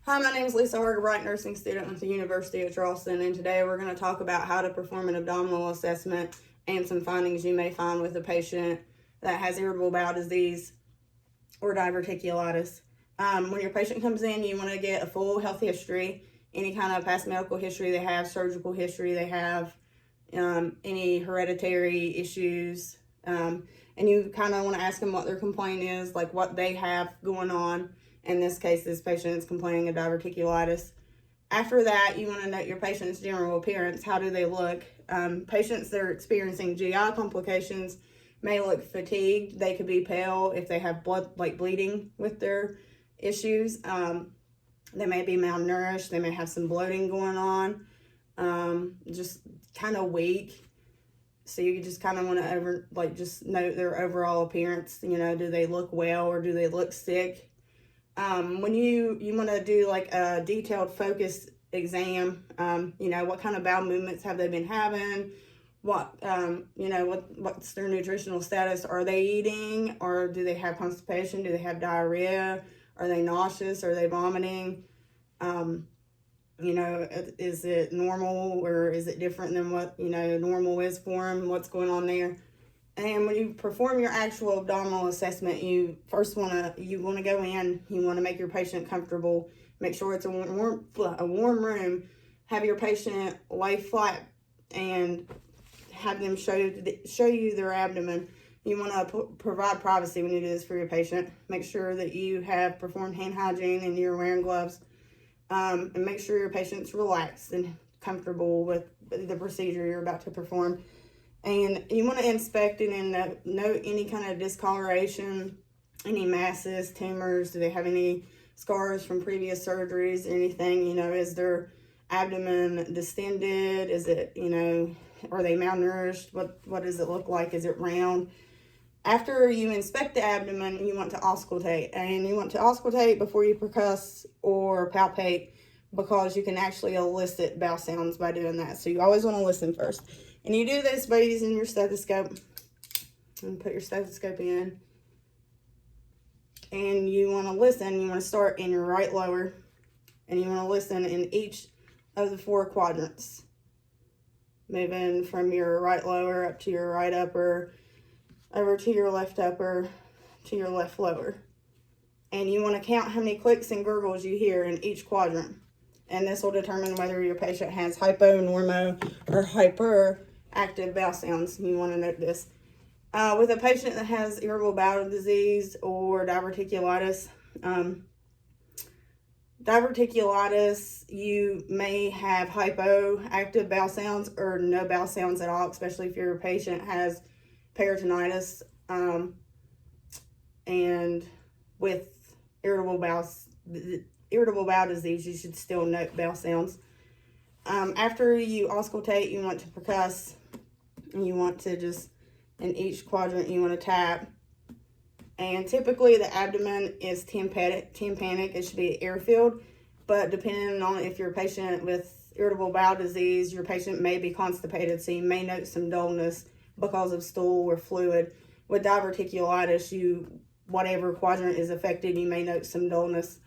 Hi, my name is Lisa Hargerbright, nursing student with the University of Charleston, and today we're going to talk about how to perform an abdominal assessment and some findings you may find with a patient that has irritable bowel disease or diverticulitis. When your patient comes in, you want to get a full health history, any kind of past medical history they have, surgical history they have, any hereditary issues, and you kind of want to ask them what their complaint is, like what they have going on. In this case, this patient is complaining of diverticulitis. After that, you want to note your patient's general appearance. How do they look? Patients that are experiencing GI complications may look fatigued. They could be pale if they have blood, like bleeding with their issues. They may be malnourished. They may have some bloating going on. Just kind of weak. So you just kind of want to just note their overall appearance. You know, do they look well or do they look sick? When you want to do like a detailed focused exam, what kind of bowel movements have they been having? What's their nutritional status? Are they eating, or do they have constipation? Do they have diarrhea? Are they nauseous? Are they vomiting? Is it normal, or is it different than what, normal is for them? What's going on there? And when you perform your actual abdominal assessment, you first want to go in. You want to make your patient comfortable. Make sure it's a warm room. Have your patient lay flat and have them show you their abdomen. You want to provide privacy when you do this for your patient. Make sure that you have performed hand hygiene and you're wearing gloves. And make sure your patient's relaxed and comfortable with the procedure you're about to perform. And you want to inspect it and note any kind of discoloration, any masses, tumors. Do they have any scars from previous surgeries, anything? Is their abdomen distended? Is it, are they malnourished? What does it look like? Is it round? After you inspect the abdomen, you want to auscultate. And you want to auscultate before you percuss or palpate, because you can actually elicit bowel sounds by doing that. So you always want to listen first. And you do this by using your stethoscope. And put your stethoscope in. And you want to listen. You want to start in your right lower. And you want to listen in each of the 4 quadrants. Moving from your right lower up to your right upper, over to your left upper, to your left lower. And you want to count how many clicks and gurgles you hear in each quadrant. And this will determine whether your patient has hypo, normo, or hyperactive bowel sounds. You want to note this. With a patient that has irritable bowel disease or diverticulitis, you may have hypoactive bowel sounds or no bowel sounds at all, especially if your patient has peritonitis. And with irritable bowel disease, you should still note bowel sounds. After you auscultate, you want to percuss. And you want to just, in each quadrant, you want to tap. And typically the abdomen is tympanic. It should be air-filled. But depending on if you're a patient with irritable bowel disease, your patient may be constipated. So you may note some dullness because of stool or fluid. With diverticulitis, whatever quadrant is affected, you may note some dullness.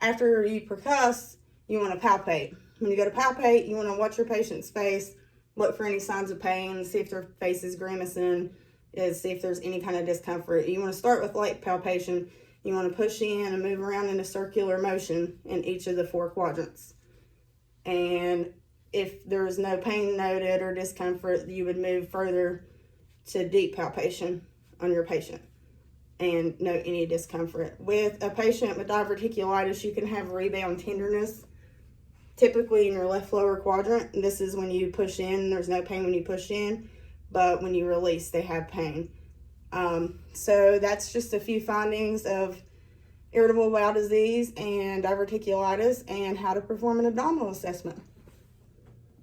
After you percuss, you want to palpate. When you go to palpate, you want to watch your patient's face, look for any signs of pain, see if their face is grimacing, see if there's any kind of discomfort. You want to start with light palpation. You want to push in and move around in a circular motion in each of the 4 quadrants. And if there's no pain noted or discomfort, you would move further to deep palpation on your patient and note any discomfort. With a patient with diverticulitis, you can have rebound tenderness, typically in your left lower quadrant. This is when you push in. There's no pain when you push in, but when you release, they have pain. So that's just a few findings of irritable bowel disease and diverticulitis and how to perform an abdominal assessment.